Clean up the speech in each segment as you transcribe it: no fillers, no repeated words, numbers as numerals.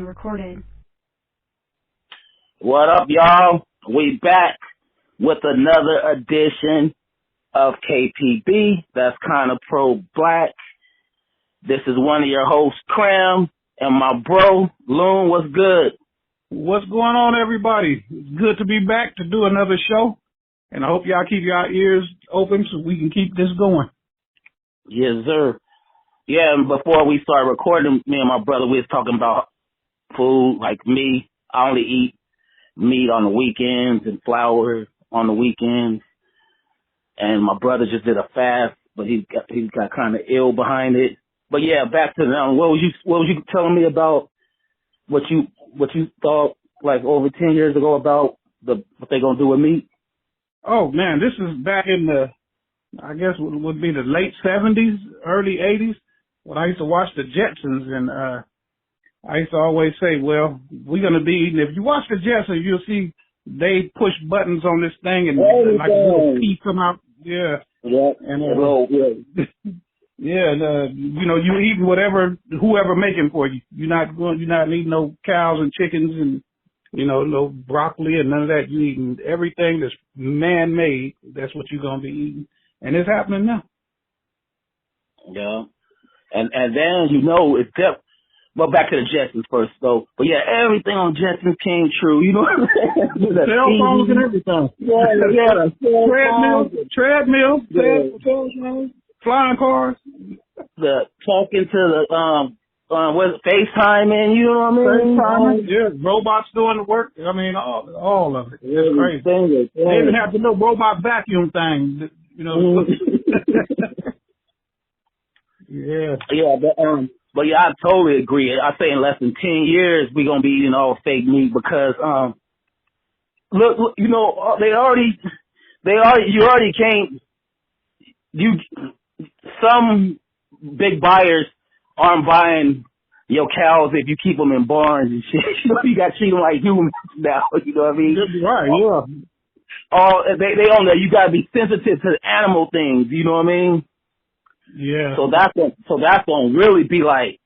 Recorded. What up, y'all? We back with another edition of KPB. That's kind of pro-black. This is one of your hosts, Cram, and my bro, Loon. What's good? What's going on, everybody? It's good to be back to do another show, and I hope y'all keep your ears open so we can keep this going. Yes, sir. Yeah, and before we start recording, me and my brother, we was talking about food. Like me, I only eat meat on the weekends and flour on the weekends. And my brother just did a fast, but he got kind of ill behind it. But yeah, back to them. What was you telling me about what you thought like over 10 years ago about what they gonna do with meat? Oh man, this is back in the, I guess would be the late 70s, early 80s, when I used to watch the Jetsons, and I used to always say, well, we're gonna be eating. If you watch the Jetsons, you'll see they push buttons on this thing and like a little pea come out. Yeah. Yeah. And yeah, and you eating whoever making for you. You're not eating no cows and chickens and no broccoli and none of that. You eating everything that's man-made. That's what you're gonna be eating, and it's happening now. Yeah, and then it's depth. Well, back to the Jetsons first, though. But yeah, everything on Jetsons came true. You know what I'm saying? Cell phones and everything. Yeah. Treadmill, flying cars. The talking to the FaceTiming. You know what I mean? FaceTiming. Yeah, robots doing the work. I mean, all of it. It's crazy. They even have the little robot vacuum thing. Yeah. Yeah, but yeah, I totally agree. I say in less than 10 years we're gonna be eating all fake meat because look, you already can't. Some big buyers aren't buying your cows if you keep them in barns and shit. You got to treat them like humans now. You know what I mean? Right. Yeah. They own that. You got to be sensitive to the animal things. You know what I mean? Yeah. So that's gonna really be like,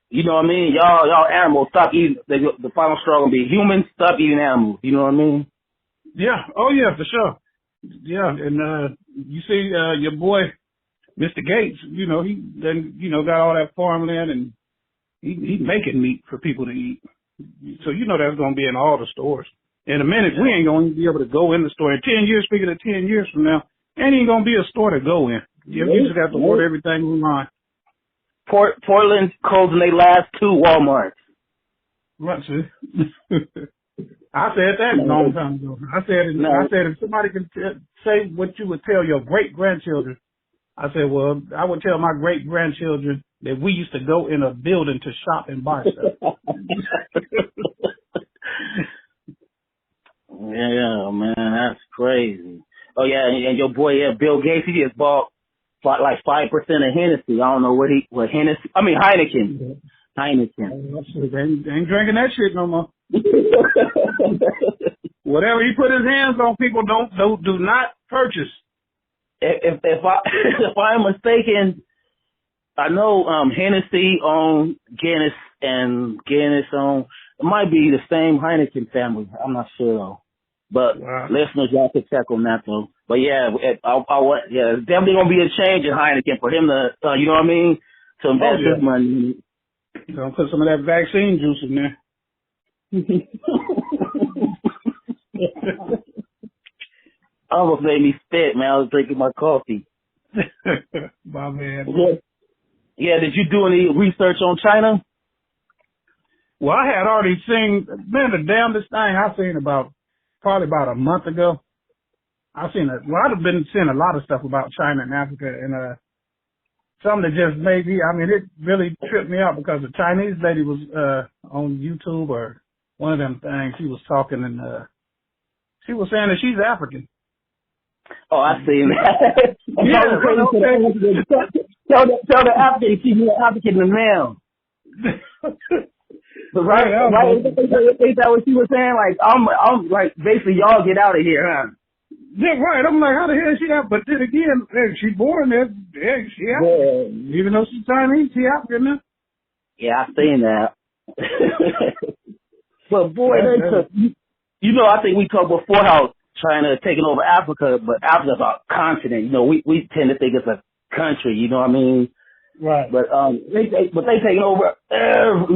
you know what I mean? Y'all animals stop eating. The final straw gonna be humans stop eating animals. You know what I mean? Yeah. Oh yeah, for sure. Yeah, and you see your boy, Mr. Gates. He then got all that farmland and he's making meat for people to eat. So that's gonna be in all the stores. In a minute, we ain't gonna be able to go in the store. In 10 years, speaking of 10 years from now, ain't even gonna be a store to go in. You just have to order everything online. Portland's closing their last 2 Walmarts. Right, see? I said that a long time ago. I said if somebody can say what you would tell your great-grandchildren, I said, well, I would tell my great-grandchildren that we used to go in a building to shop and buy stuff. Yeah, man, that's crazy. Oh, yeah, and your boy, Bill Gates, he just bought like 5% of Hennessy. I don't know Heineken. Heineken. Ain't drinking that shit no more. Whatever he put his hands on, people do not purchase. If I'm mistaken, I know Hennessy owned Guinness and Guinness owned. It might be the same Heineken family. I'm not sure though. But listeners, y'all can check on that though. But yeah, it's definitely gonna be a change in Heineken for him to, you know what I mean, to invest his money in it. Gonna put some of that vaccine juice in there. Almost made me spit, man. I was drinking my coffee. My man. Yeah, did you do any research on China? Well, I had already seen, man, the damnedest thing I seen probably about a month ago. I've been seeing a lot of stuff about China and Africa, and something that just made me, it really tripped me out because the Chinese lady was on YouTube or one of them things. She was talking and she was saying that she's African. Oh, I seen that. Tell the African she's African in the mail. But right, is that what she was saying? Like, I'm like, basically, y'all get out of here, huh? Yeah, right. I'm like, how the hell is she out? But then again, she's born there. Yeah, she African. Even though she's Chinese, she African now. Yeah, I seen that. But boy, they took, you know, I think we talked before how China is taking over Africa, but Africa's a continent. You know, we tend to think it's a country, you know what I mean? Right. But they taking over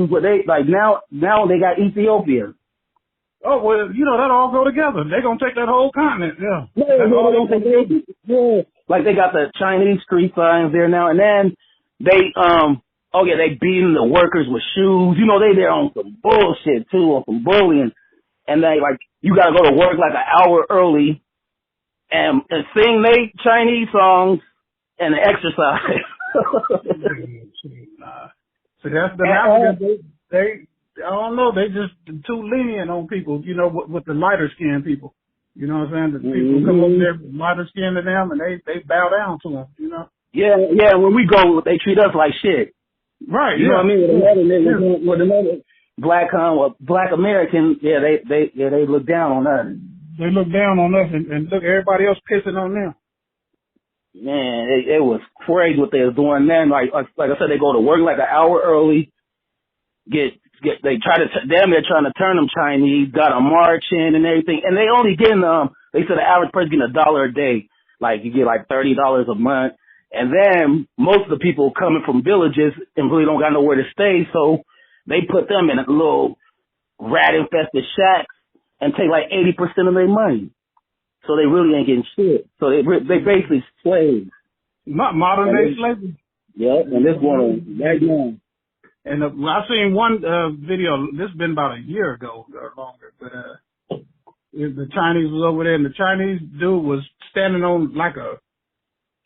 but they like now they got Ethiopia. Oh well, you know that all go together. They're gonna take that whole continent. Yeah. Yeah. Like they got the Chinese street signs there now, and then they they beating the workers with shoes. You know they there on some bullshit too, on some bullying, and they like you gotta go to work like an hour early and sing they Chinese songs and exercise. So that's the Africans. They I don't know. They just too lenient on people. You know, with the lighter skinned people. You know what I'm saying? The people who come over there with lighter skin to them, and they bow down to them. You know. Yeah. When we go, they treat us like shit. Right. You know what I mean? With another black American, they look down on us. They look down on us and look everybody else pissing on them. Man, it was crazy what they was doing then. Like I said, they go to work like an hour early. They're trying to turn them Chinese. Got a march in and everything, and they only getting they said the average person getting $1 a day. Like you get like $30 a month, and then most of the people coming from villages and really don't got nowhere to stay, so they put them in a little rat infested shacks and take like 80% of their money. So they really ain't getting shit. So they basically slaves. Modern day slavery. Yep, and this going on right now. And I seen one video. This has been about a year ago or longer. But the Chinese was over there, and the Chinese dude was standing on like a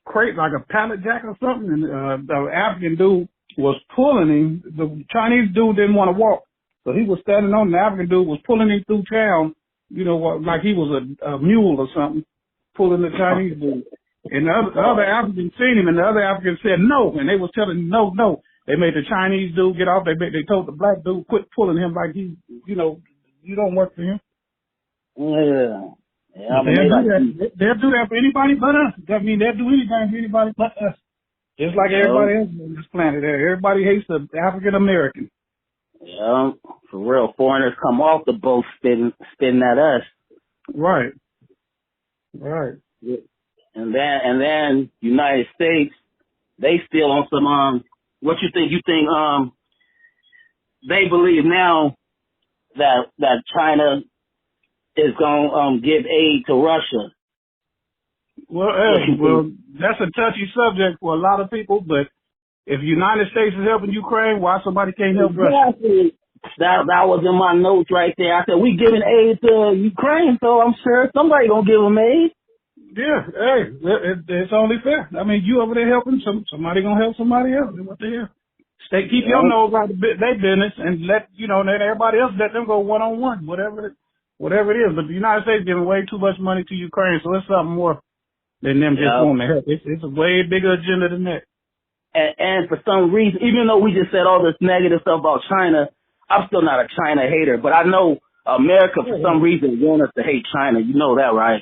crate, like a pallet jack or something, and the African dude was pulling him. The Chinese dude didn't want to walk, so he was standing on. The African dude was pulling him through town. You know, like he was a mule or something, pulling the Chinese dude. And the other Africans seen him, and the other Africans said no, and they was telling him no. They made the Chinese dude get off. They told the black dude quit pulling him like he, you know, you don't work for him. Yeah. They'll do that for anybody but us. I mean, they'll do anything for anybody but us. Just like everybody else on this planet. Everybody hates the African American. Yeah, for real. Foreigners come off the boat spitting at us. Right. Yeah. And then United States, they still on some what you think? You think they believe now that China is gonna give aid to Russia? Well, that's a touchy subject for a lot of people, but if the United States is helping Ukraine, why somebody can't help Russia? That was in my notes right there. I said, we giving aid to Ukraine, so I'm sure somebody gonna give them aid. Yeah, hey, it's only fair. I mean, you over there helping, somebody gonna help somebody else. What the hell? Keep your nose out of their business and let everybody else let them go one-on-one, whatever it is. But the United States giving way too much money to Ukraine, so it's something more than them just wanting to help. It's a way bigger agenda than that. And for some reason, even though we just said all this negative stuff about China, I'm still not a China hater. But I know America, for some reason, want us to hate China. You know that, right?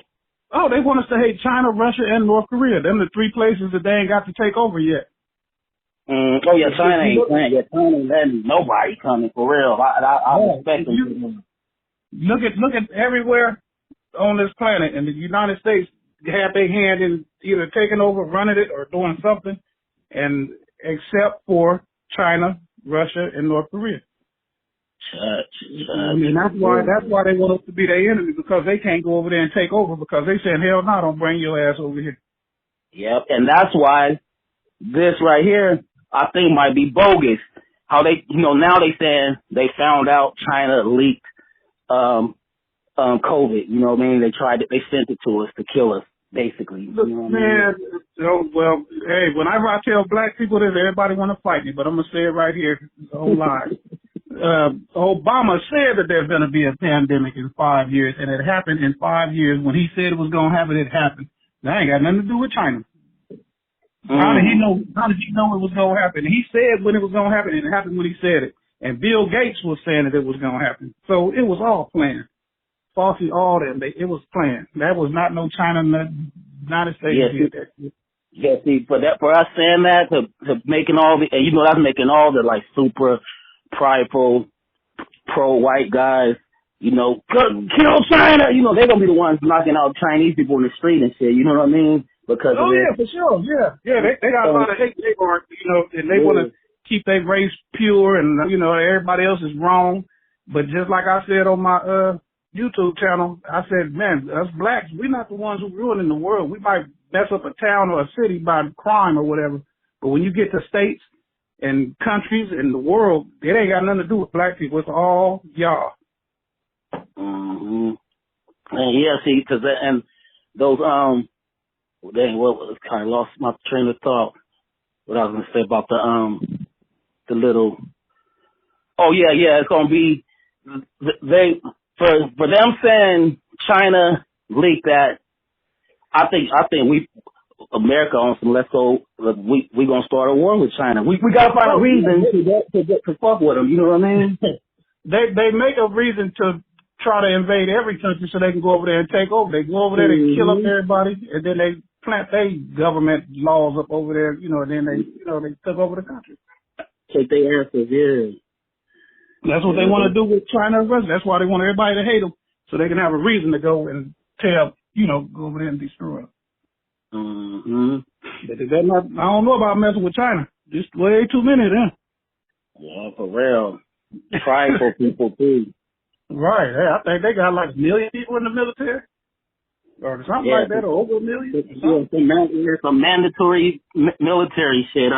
Oh, they want us to hate China, Russia, and North Korea. Them the three places that they ain't got to take over yet. China ain't playing. Yeah, China ain't letting nobody coming for real. I respect them. Look at everywhere on this planet, and the United States have their hand in either taking over, running it, or doing something, and except for China, Russia, and North Korea. And that's why they want us to be their enemy, because they can't go over there and take over, because they saying, hell no, don't bring your ass over here. Yep, and that's why this right here, I think, might be bogus. How they, now they saying they found out China leaked COVID. You know what I mean? They sent it to us to kill us, basically. Look, man, well, hey, whenever I tell black people this, everybody want to fight me, but I'm going to say it right here, whole line. Obama said that there's going to be a pandemic in 5 years, and it happened in 5 years. When he said it was going to happen, it happened. That ain't got nothing to do with China. How did he know it was going to happen? He said when it was going to happen, and it happened when he said it. And Bill Gates was saying that it was going to happen. So it was all planned. Fauci, all that, it was planned. That was not no China, United States did that. Yeah, see, for us saying that, to making all the, and that's making all the, like, super prideful pro-white guys, you know, kill China. You know, they're gonna be the ones knocking out Chinese people in the street and shit. You know what I mean? Because of yeah, for sure. Yeah. They got a lot of hate. They are, you know, and they want to keep their race pure, and you know, everybody else is wrong. But just like I said on my YouTube channel, I said, man, us blacks, we're not the ones who ruining the world. We might mess up a town or a city by crime or whatever, but when you get to states and countries and the world, it ain't got nothing to do with black people. It's all y'all. Mm-hmm. And yeah, see, cause and those dang, well, kind of lost my train of thought. What I was gonna say about the little. Oh yeah, it's gonna be they for them saying China leaked that. I think we America on some let's go. We gonna start a war with China. We gotta find a reason to fuck with them. You know what I mean? They make a reason to try to invade every country so they can go over there and take over. They go over there to kill up everybody, and then they plant their government laws up over there. You know, and then they took over the country. Take their asses, yeah. That's what they want to do with China. That's why they want everybody to hate them, so they can have a reason to go and go over there and destroy them. Mm-hmm. But I don't know about messing with China. Just way too many of them. Yeah, for real. Prideful people too. Right. I think they got like 1 million people in the military, or something like that, or over 1 million. Some mandatory military shit,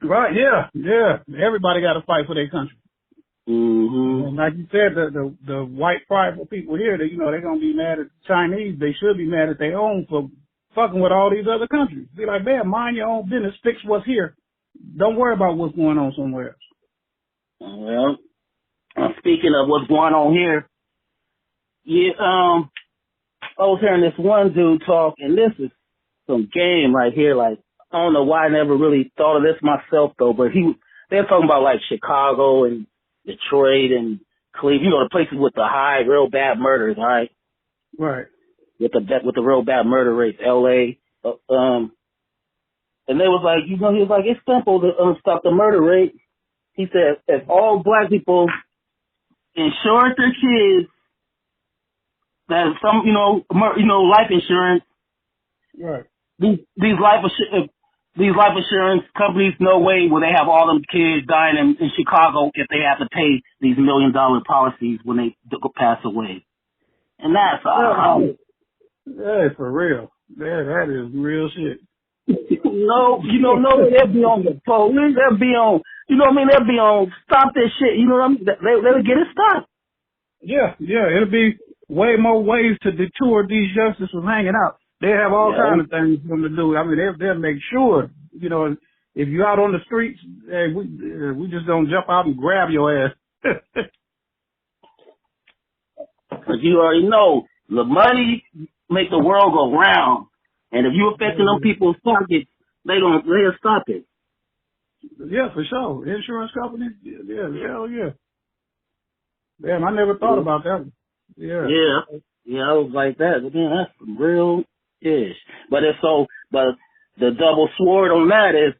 Right. Yeah. Everybody got to fight for their country. Mm-hmm. And like you said, the white prideful people here, they're gonna be mad at the Chinese. They should be mad at their own for fucking with all these other countries. Be like, man, mind your own business. Fix what's here. Don't worry about what's going on somewhere else. Well, speaking of what's going on here, I was hearing this one dude talk, and this is some game right here. Like, I don't know why I never really thought of this myself though, but they're talking about like Chicago and Detroit and Cleveland, the places with the high, real bad murders, all right? Right. With the real bad murder rates, LA, and they was like, he was like, it's simple to stop the murder rate. He said, if all black people insure their kids, that some, life insurance, right. These life insurance companies, no way will they have all them kids dying in Chicago if they have to pay these $1 million policies when they pass away. And that's that is for real. That is real shit. No, they'll be on the police. They'll be on, they'll be on stop this shit. You know what I mean? They'll get it stopped. Yeah. It'll be way more ways to deter these youngsters from hanging out. They have all kinds of things for them to do. I mean, they'll make sure, if you're out on the streets, hey, we just don't jump out and grab your ass. Because you already know, the money make the world go round. And if you're affecting them people's pockets, they'll stop it. Yeah, for sure. Insurance companies, hell yeah. Damn, I never thought about that. Yeah. Yeah, I was like that. But man, that's some real ish. But the double sword on that is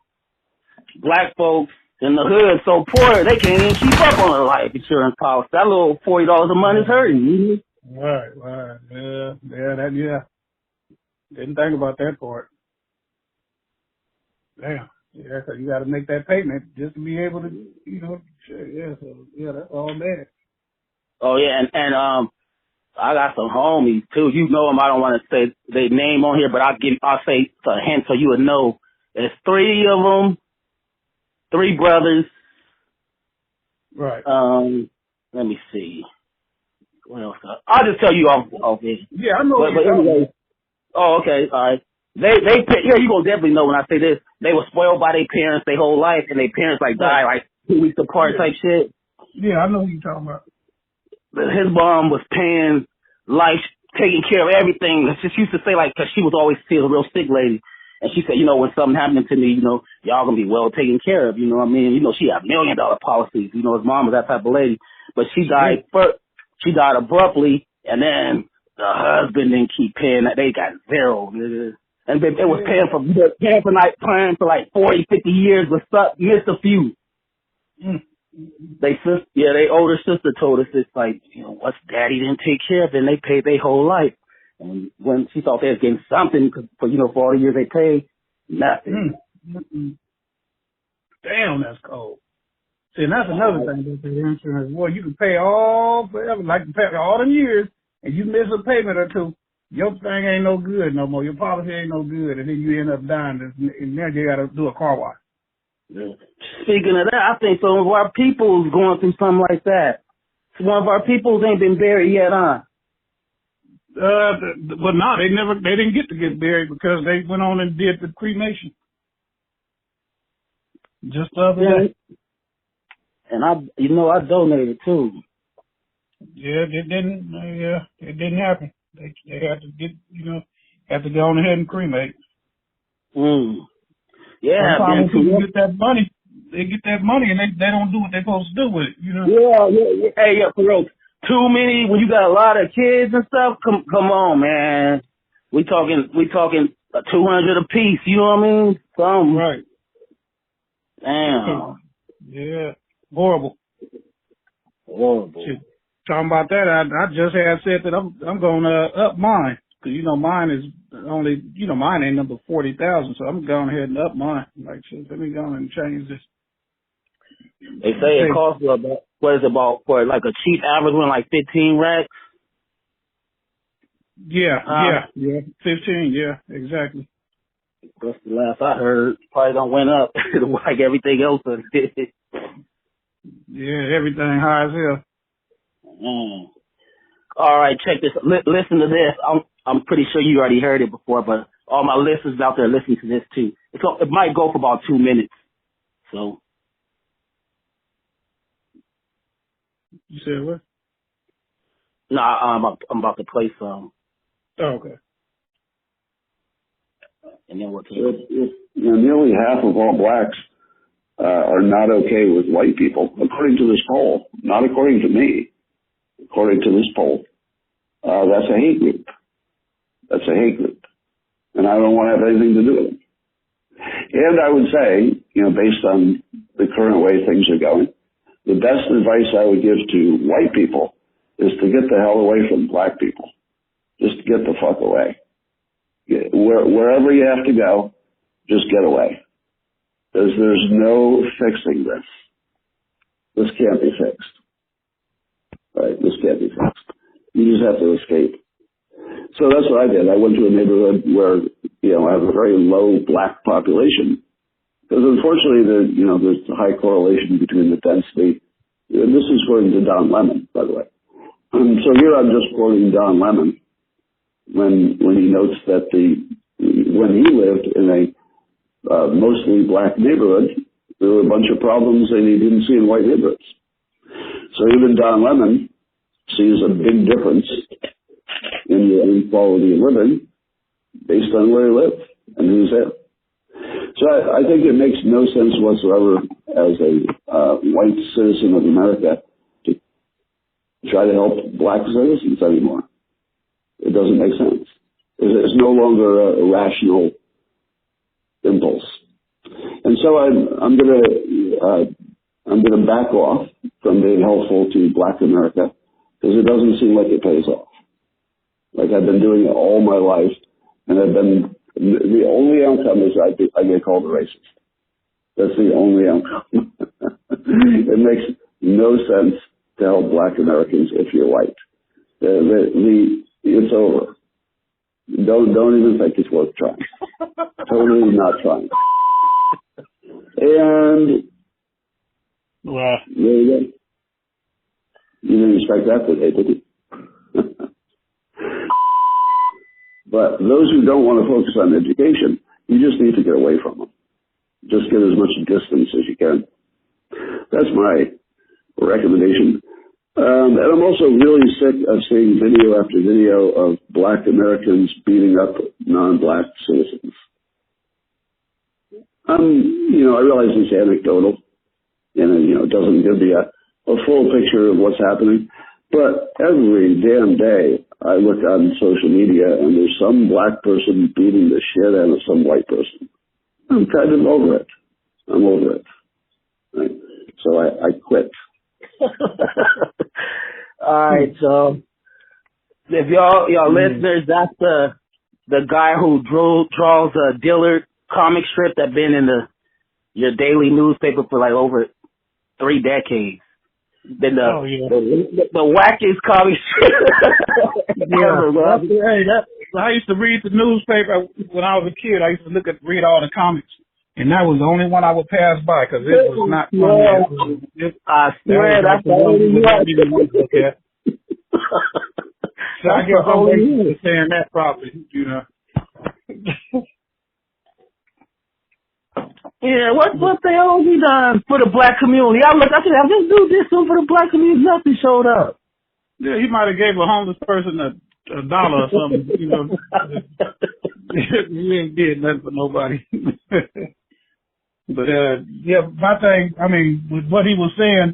black folks in the hood so poor they can't even keep up on a life insurance policy. That little $40 a month is hurting. Right. Yeah. Didn't think about that part. Damn. Yeah, so you got to make that payment just to be able to, that's all bad. Oh yeah, and I got some homies too. You know them. I don't want to say their name on here, but I'll say a hint so you would know. There's 3 of them, 3 brothers. Right. Let me see. What else? I'll just tell you off here. Yeah, I know. But anyway. Oh, okay. All right. You gonna definitely know when I say this. They were spoiled by their parents their whole life, and their parents died like 2 weeks apart type shit. Yeah, I know what you're talking about. His mom was paying life, taking care of everything. She used to say cause she was always a real sick lady. And she said, when something happened to me, y'all gonna be well taken care of. You know what I mean? She had $1 million policies. His mom was that type of lady. But she died first. She died abruptly, and then the husband didn't keep paying that. They got zero. And they was paying for like 40, 50 years, but missed a few. They older sister told us it's like, what's daddy didn't take care of it, and they paid their whole life. And when she thought they was getting something for all the years they paid, nothing. Damn, that's cold. See, and that's another thing about the insurance. Boy, you can pay all forever, like you pay all them years, and you miss a payment or two, your thing ain't no good no more. Your policy ain't no good, and then you end up dying, and now you got to do a car wash. Speaking of that, I think some of our people's going through something like that. One of our peoples ain't been buried yet, huh? But no, they didn't get to get buried because they went on and did the cremation. Just the other day. And I donated too. Yeah, it didn't happen. They had to had to go on ahead and cremate. Yeah, sometimes when people get that money, and they don't do what they're supposed to do with it, Yeah. Hey, for real. Too many when you got a lot of kids and stuff. Come on, man. We talking 200 a piece. You know what I mean? Right. Damn. Yeah. Horrible. Shit. Talking about that, I just had said that I'm going to up mine. Cause mine is only, mine ain't number 40,000, so I'm going ahead and up mine. Like, shit, let me go and change this. They say it costs about, what is it about, for like a cheap average one, like 15 racks? Yeah, 15, yeah, exactly. That's the last I heard. Probably don't went up like everything else. Yeah, everything high as hell. All right, check this. Listen to this. I'm pretty sure you already heard it before, but all my listeners out there listening to this too. It might go for about 2 minutes. So. You said what? Nah, I'm about to play some. Oh, okay. And then what? Nearly half of all blacks are not okay with white people, according to this poll. Not according to me. According to this poll, that's a hate group. That's a hate group, and I don't want to have anything to do with it. And I would say, based on the current way things are going, the best advice I would give to white people is to get the hell away from black people. Just get the fuck away. Wherever you have to go, just get away. Because there's no fixing this. This can't be fixed. Right? This can't be fixed. You just have to escape. So that's what I did. I went to a neighborhood where, I have a very low black population. Because unfortunately, there's a high correlation between the density. This is according to Don Lemon, by the way. So here I'm just quoting Don Lemon when he notes that when he lived in a mostly black neighborhood, there were a bunch of problems that he didn't see in white neighborhoods. So even Don Lemon sees a big difference in the quality of living based on where he lived and who's there. So I think it makes no sense whatsoever as a white citizen of America to try to help black citizens anymore. It doesn't make sense. It's no longer a rational impulse. And so I'm gonna back off from being helpful to black America because it doesn't seem like it pays off. Like I've been doing it all my life, and the only outcome is I get called a racist. That's the only outcome. It makes no sense to help black Americans if you're white. It's over. Don't even think it's worth trying. Totally not trying. And wow. There you go. You didn't expect that today, did you? But those who don't want to focus on education, you just need to get away from them. Just get as much distance as you can. That's my recommendation. And I'm also really sick of seeing video after video of black Americans beating up non-black citizens. I realize it's anecdotal, and it doesn't give me a full picture of what's happening. But every damn day I look on social media and there's some black person beating the shit out of some white person. I'm kind of over it. I'm over it. Right? so I quit. All right, so if y'all listeners, that's the guy who draws a Dillard comic strip that been in your daily newspaper for like over 3 decades. Been the wackiest comic strip ever, bro. I used to read the newspaper when I was a kid. I used to read all the comics, and that was the only one I would pass by because it was not funny. I swear that's the only one I didn't want to look at. So I guess I'm saying that properly, you know. Yeah, what the hell has he done for the black community? I said, I just do this one for the black community. Nothing showed up. Yeah, he might have gave a homeless person a dollar or something, you know. He ain't did nothing for nobody. But, yeah, my thing, I mean, with what he was saying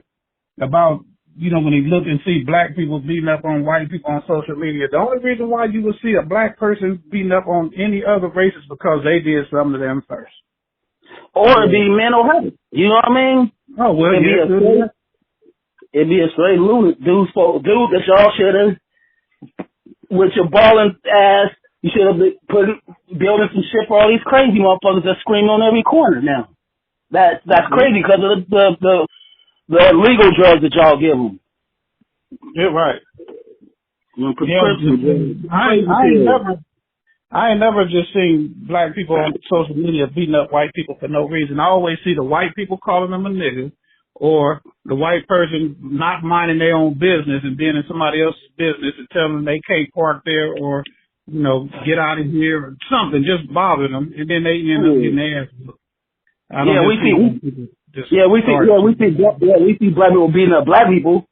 about, you know, when he looked and see black people beating up on white people on social media, the only reason why you would see a black person beating up on any other race is because they did something to them first. Or it'd be mental health. You know what I mean? Oh, well, it'd be a straight dude that y'all should have, with your balling ass, you should have been building some shit for all these crazy motherfuckers that scream on every corner now. That's crazy because of the legal drugs that y'all give them. Yeah, right. Prescription. I ain't never just seen black people on social media beating up white people for no reason. I always see the white people calling them a nigga, or the white person not minding their own business and being in somebody else's business and telling them they can't park there, or, you know, get out of here or something, just bothering them, and then they end up getting their ass whooped. We see black people beating up black people.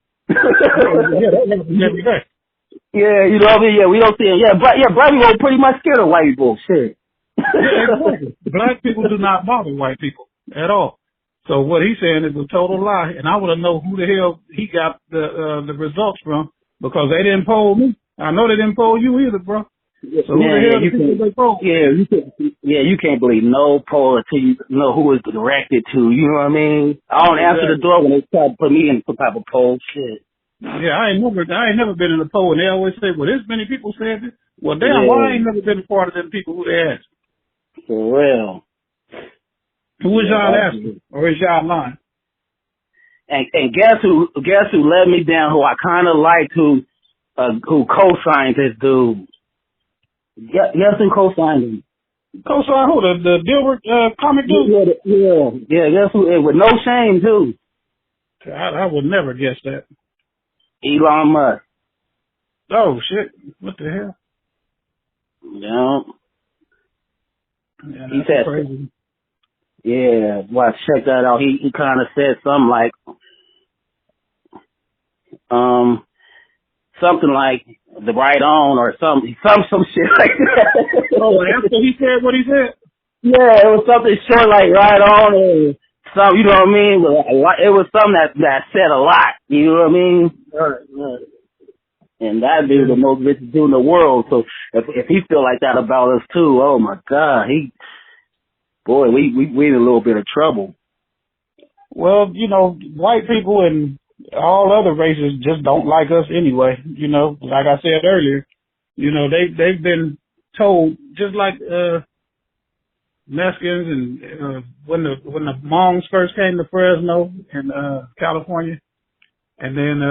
Yeah, you know what I mean? Yeah, we don't see it. Black people are pretty much scared of white people. Shit. Yeah, exactly. Black people do not bother white people at all. So what he's saying is a total lie, and I want to know who the hell he got the results from, because they didn't poll me. I know they didn't poll you either, bro. So who the hell did they poll? You can't believe no poll until you know who it's directed to. You know what I mean? I don't answer the door when they try to put me in some type of poll. Shit. Yeah, I ain't never been in a poll, and they always say, well, this many people said this. Well, damn, why I ain't never been a part of them people who they asked? For real. Who is y'all asking? Or is y'all lying? And guess who let me down, who I kind of liked, who co-signed this dude. Guess who co-signed him? Co-signed who? The Dilbert comic dude? Yeah, guess who? With no shame, too. I would never guess that. Elon Musk. Oh, shit. What the hell? Yeah. He said crazy. Yeah, well, check that out. He kind of said something like, something like the right on or some shit like that. Oh, after he said what he said? Yeah, it was something short like right on or some, you know what I mean? It was something that said a lot, you know what I mean? Right. And that'd be the most vicious dude in the world. So if he feel like that about us too, oh my God, we in a little bit of trouble. Well, you know, white people and all other races just don't like us anyway. You know, like I said earlier, you know, they've been told, just like Mexicans and when the Hmongs first came to Fresno in California, and then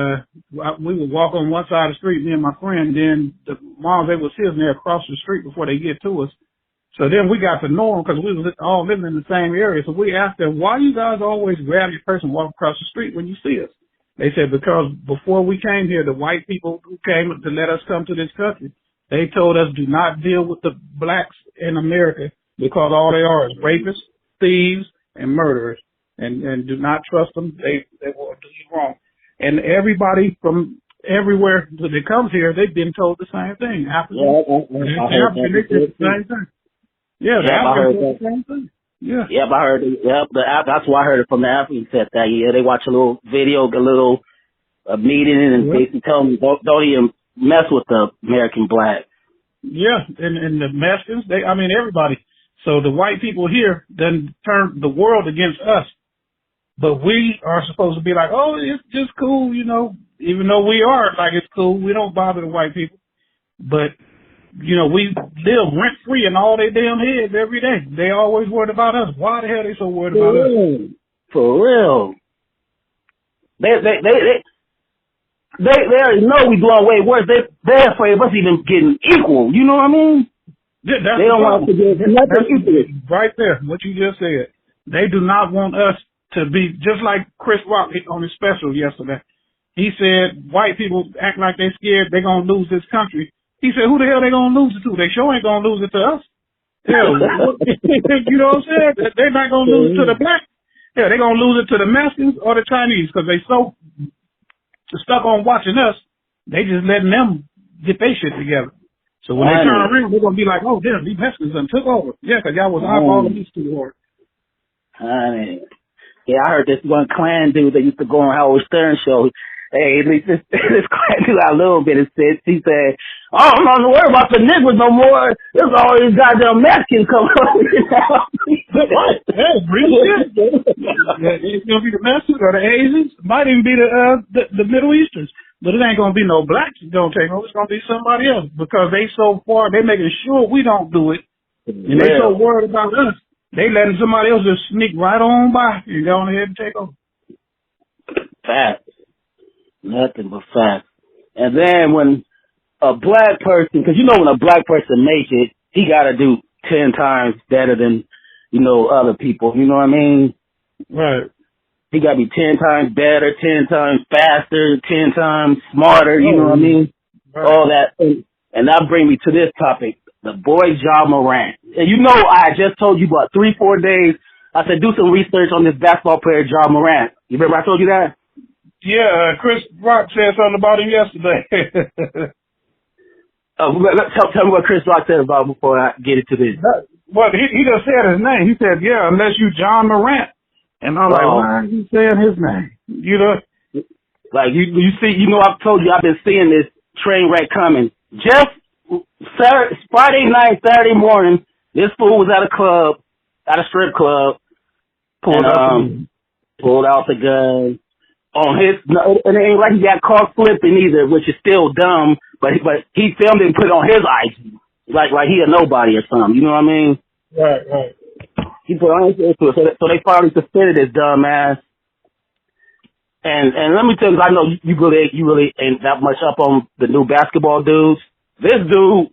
we would walk on one side of the street, me and my friend, then the Hmongs, they was sitting there across the street before they get to us. So then we got to know them because we was all living in the same area. So we asked them, why you guys always grab your purse and walk across the street when you see us? They said, because before we came here, the white people who came to let us come to this country, they told us do not deal with the blacks in America because all they are is rapists, thieves, and murderers. And do not trust them. They will do you wrong. And everybody from everywhere that comes here, they've been told the same thing. They did the same thing. Yeah, I heard that. Yeah. Yep, I heard it. Yep, that's why I heard it from the Africans said that. Yeah, they watch a little video, a little meeting, and basically tell them don't even mess with the American black. Yeah, and the Mexicans, everybody. So the white people here then turn the world against us. But we are supposed to be like, oh, it's just cool, you know, even though we are like it's cool. We don't bother the white people. But, you know, we live rent free in all their damn heads every day. They always worried about us. Why the hell they so worried about us? For real. They already know we doing way worse. They're afraid of us even getting equal. You know what I mean? They don't want us to get nothing equal. Right there, what you just said. They do not want us to be just like Chris Rock on his special yesterday. He said white people act like they're scared they're gonna lose this country. He said, who the hell they gonna lose it to? They sure ain't gonna lose it to us. Hell, you know what I'm saying? They're not gonna lose it to the black. Yeah, they're gonna lose it to the Mexicans or the Chinese because they so stuck on watching us. They just letting them get their shit together. So when they turn around, they're gonna be like, "Oh, damn, these Mexicans done took over." Yeah, because y'all was eyeballing these too hard. Honey. Yeah, I heard this one Klan dude that used to go on Howard Stern show. Hey, at least this Klan dude out a little bit. He said, "Oh, I'm not worried about the niggers no more. There's all these goddamn Mexicans coming over now." What? Hey, really? It's gonna be the Mexicans or the Asians. Might even be the Middle Easterns. But it ain't gonna be no blacks that don't take over. It's gonna be somebody else because they so far they making sure we don't do it, and they so worried about us. They letting somebody else just sneak right on by and go on ahead and take over. Facts, nothing but facts. And then when a black person, because you know when a black person makes it, he got to do 10 times better than other people. You know what I mean? Right. He got to be 10 times better, 10 times faster, 10 times smarter, you know what I mean? Right. All that. And that brings me to this topic, the boy Ja Morant. And I just told you about 3-4 days. I said, do some research on this basketball player, Ja Morant. You remember I told you that? Yeah, Chris Rock said something about him yesterday. Tell me what Chris Rock said about him before I get into this. Well, he just said his name. He said, yeah, unless you Ja Morant. And I'm like, why is he saying his name? Like, you see, I've told you I've been seeing this train wreck coming. Just Friday night, Saturday morning, this fool was at a strip club, pulled out the gun. And it ain't like he got caught slipping either, which is still dumb, but he filmed it and put it on his IG. Like he a nobody or something, you know what I mean? Right. He put on his so they finally suspended his dumb ass. And let me tell you, I know you really ain't that much up on the new basketball dudes. This dude,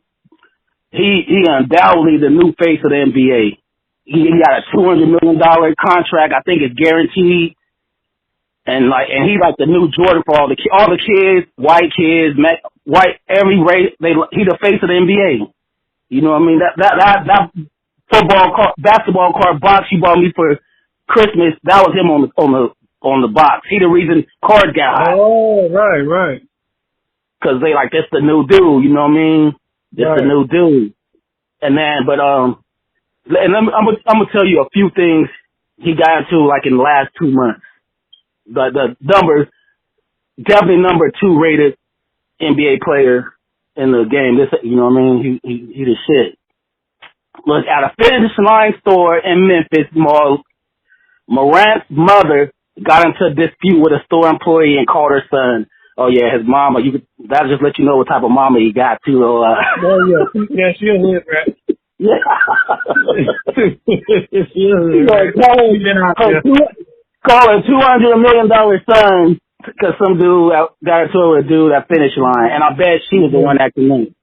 he undoubtedly the new face of the NBA. He got a $200 million contract. I think it's guaranteed. And he like the new Jordan for all the kids, white, every race. He the face of the NBA. You know what I mean? That basketball card box you bought me for Christmas, that was him on the box. He the reason cards got hot. Oh, right. Cause they like, that's the new dude, you know what I mean? That's the new dude. And then, and I'm gonna tell you a few things he got into like in the last 2 months. The numbers, definitely number 2 rated NBA player in the game. This, you know what I mean? He the shit. Look, at a Finish Line store in Memphis Mall, Morant's mother got into a dispute with a store employee and called her son. Oh yeah, his mama. That'll just let you know what type of mama he got too. Oh yeah, she'll hit, right? Yeah. Calling $200 million son because some dude got into it with a dude at Finish Line, and I bet she was the one acting mean.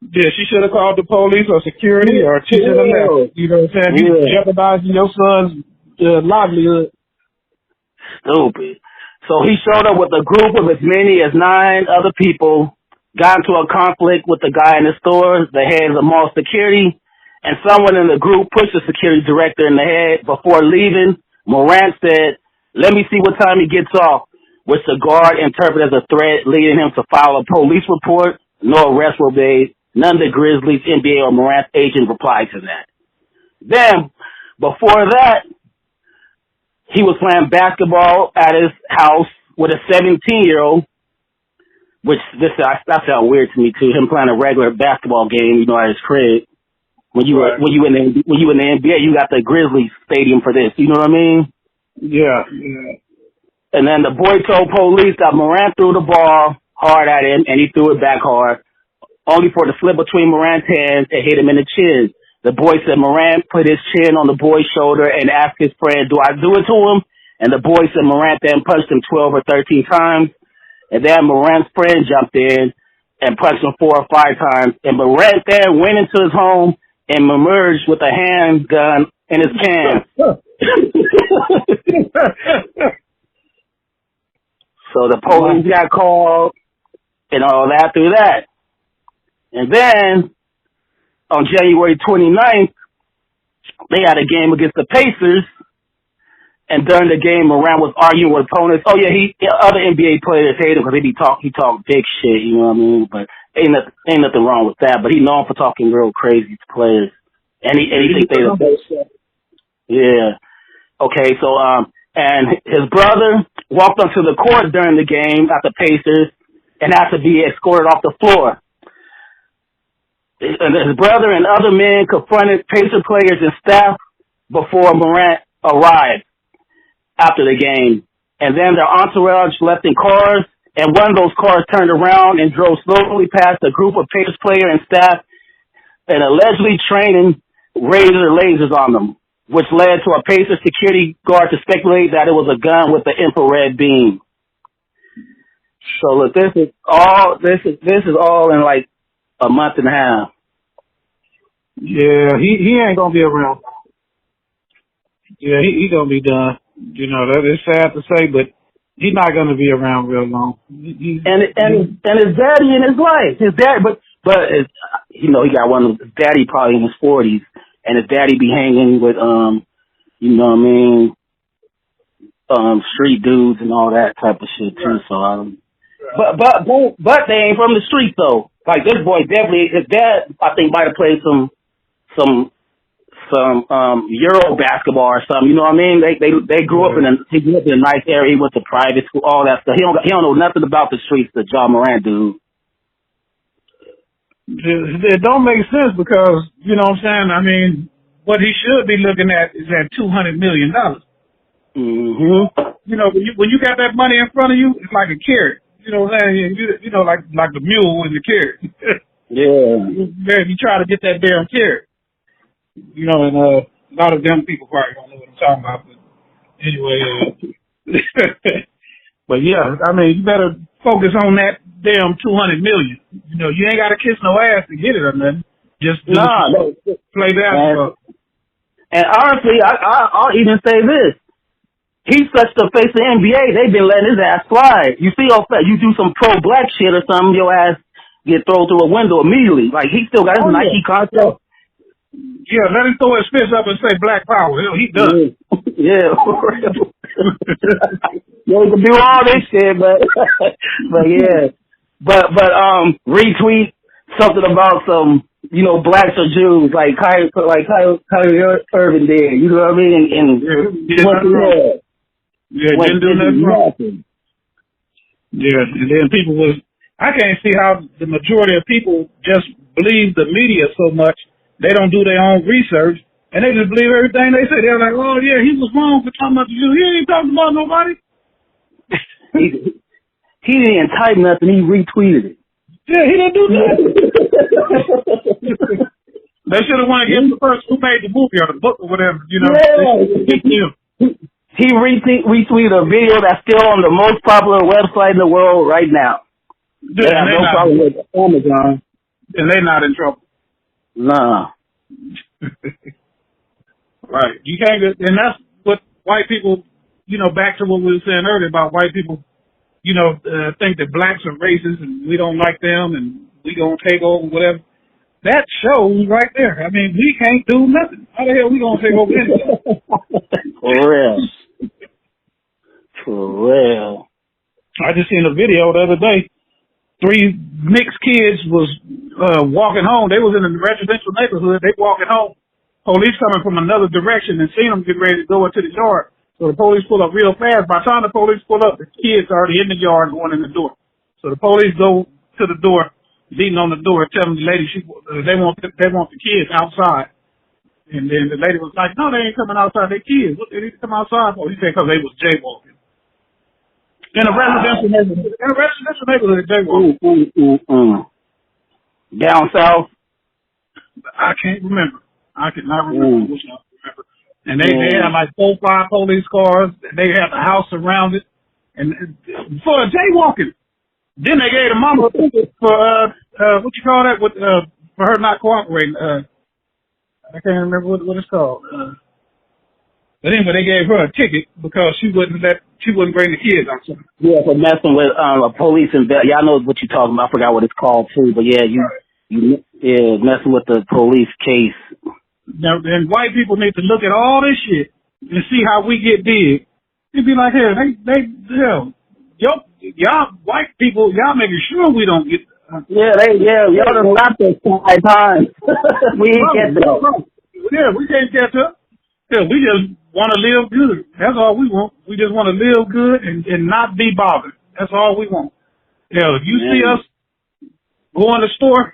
Yeah, she should have called the police or security or she should have left. You know what I'm saying? You jeopardizing your son's livelihood. Stupid. So he showed up with a group of as many as 9 other people, got into a conflict with the guy in the store, the head of mall security, and someone in the group pushed the security director in the head. Before leaving, Morant said, "Let me see what time he gets off," which the guard interpreted as a threat, leading him to file a police report. No arrest were made. None of the Grizzlies, NBA, or Morant's agent replied to that. Then, before that, he was playing basketball at his house with a 17-year-old, which that sounds weird to me too. Him playing a regular basketball game, at his crib. When you in the NBA, you got the Grizzlies stadium for this. You know what I mean? Yeah, yeah. And then the boy told police that Morant threw the ball hard at him, and he threw it back hard, only for it to slip between Morant's hands and hit him in the chin. The boy said Morant put his chin on the boy's shoulder and asked his friend, "Do I do it to him?" And the boy said Morant then punched him 12 or 13 times. And then Morant's friend jumped in and punched him 4 or 5 times. And Morant then went into his home and emerged with a handgun in his pants. So the police got called and all that through that. And then on January 29th, they had a game against the Pacers. And during the game, Morant was arguing with opponents. Oh yeah, other NBA players hate him because he talk big shit. You know what I mean? But ain't nothing wrong with that. But he's known for talking real crazy to players. And he think they the best. Yeah. Okay. So and his brother walked onto the court during the game at the Pacers and had to be escorted off the floor. And his brother and other men confronted Pacer players and staff before Morant arrived after the game. And then their entourage left in cars, and one of those cars turned around and drove slowly past a group of Pacers players and staff and allegedly training lasers on them, which led to a Pacers security guard to speculate that it was a gun with an infrared beam. So look, this is all in like a month and a half. Yeah, he ain't gonna be around. Yeah, he gonna be done. You know, that is sad to say, but he's not gonna be around real long. And his daddy in his life, his dad, but he got one of his daddy probably in his 40s, and his daddy be hanging with you know what I mean, street dudes and all that type of shit too. So but they ain't from the street though. Like this boy definitely, his dad I think might have played some Euro basketball or something. You know what I mean? They grew up he grew up in a nice area. He went to private school, all that stuff. He don't know nothing about the streets that Ja Morant do. It don't make sense because, you know what I'm saying? I mean, what he should be looking at is at $200 million. Mm-hmm. You know, when you got that money in front of you, it's like a carrot. You know what I'm saying? You know, like the mule and the carrot. Yeah. You try to get that damn carrot. You know, and a lot of them people probably don't know what I'm talking about. But anyway, but yeah, I mean, you better focus on that damn $200 million. You know, you ain't got to kiss no ass to get it or nothing. Just play basketball. And honestly, I'll even say this. He's such the face of the NBA, they've been letting his ass slide. You see, you do some pro-black shit or something, your ass get thrown through a window immediately. Like, he still got his Nike contract. Yeah, let him throw his fist up and say Black Power. He does. Yeah. You can do all this shit, but yeah. But retweet something about some, you know, blacks or Jews, like Kyrie Irving did. You know what I mean? And didn't do nothing wrong. Yeah, and then I can't see how the majority of people just believe the media so much. They don't do their own research, and they just believe everything they say. They're like, oh, yeah, he was wrong for talking about the Jews. He ain't talking about nobody. He didn't type nothing. He retweeted it. Yeah, he didn't do nothing. They should have went against the person who made the movie or the book or whatever, you know. Yeah. He retweeted a video that's still on the most popular website in the world right now. They have no problem with Amazon. And they're not in trouble. Nah. Right. You can't get, and that's what white people, you know, back to what we were saying earlier about white people, you know, think that blacks are racist and we don't like them and we gonna take over whatever. That shows right there. I mean, we can't do nothing. How the hell we gonna take over anything? For real. I just seen a video the other day. 3 mixed kids was walking home. They was in a residential neighborhood. They walking home. Police coming from another direction and seen them get ready to go into the yard. So the police pull up real fast. By the time the police pull up, the kids are already in the yard going in the door. So the police go to the door, beating on the door, telling the lady they want the kids outside. And then the lady was like, no, they ain't coming outside. They kids. What they need to come outside for? He said, because they was jaywalking. In a residential neighborhood. In a residential neighborhood, jaywalking. Down south? I can't remember. I cannot remember. I wish I could remember. And they had like 4 or 5 police cars. They had the house surrounded. And for jaywalking. Then they gave the mama for, what you call that? For her not cooperating. I can't remember what it's called. But anyway, they gave her a ticket because she wouldn't bring the kids outside. Yeah, for messing with a police y'all know what you're talking about. I forgot what it's called too. But yeah, you messing with the police case. Now, and white people need to look at all this shit and see how we get big. It'd be like, y'all white people, y'all making sure we don't get. Y'all done lapped us 5 times. We ain't catch up. Yeah, we can't catch up. Yeah, we just want to live good. That's all we want. We just want to live good and not be bothered. That's all we want. Yeah, if you see us go in the store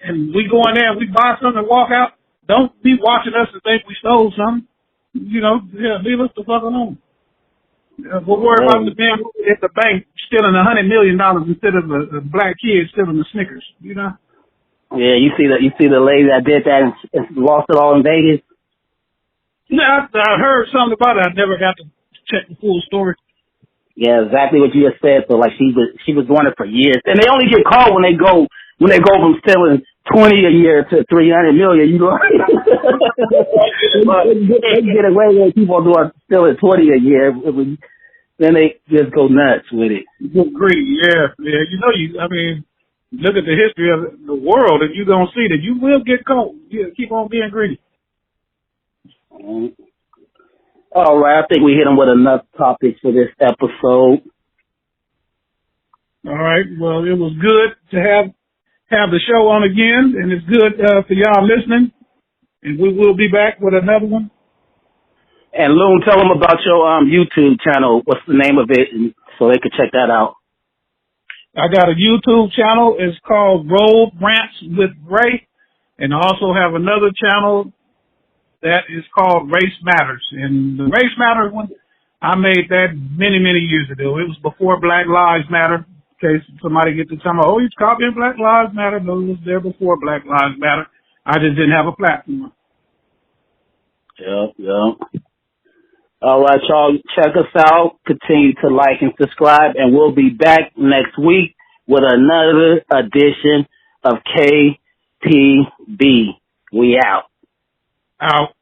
and we go in there and we buy something and walk out, don't be watching us and think we stole something. You know, leave us the fuck alone. We'll worry about the man at the bank stealing $100 million instead of a black kid stealing the Snickers. You know? Yeah, you see the lady that did that and lost it all in Vegas. Yeah, I heard something about it. I never got to check the full story. Yeah, exactly what you just said. So like she was doing it for years, and they only get caught when they go from stealing 20 a year to 300 million. You know, they get away with people doing stealing 20 a year. Then they just go nuts with it. Greedy, yeah. I mean, look at the history of the world, and you're gonna see that you will get caught. Yeah, keep on being greedy. All right, I think we hit them with enough topics for this episode. All right, well, it was good to have the show on again, and it's good for y'all listening, and we will be back with another one. And Loon, tell them about your YouTube channel. What's the name of it, so they can check that out. I got a YouTube channel. It's called Road Rants with Ray, and I also have another channel that is called Race Matters. And the Race Matters one, I made that many, many years ago. It was before Black Lives Matter. In case somebody gets to tell me, oh, he's copying Black Lives Matter. No, it was there before Black Lives Matter. I just didn't have a platform. Yep. All right, y'all, check us out. Continue to like and subscribe, and we'll be back next week with another edition of KTB. We out. Out.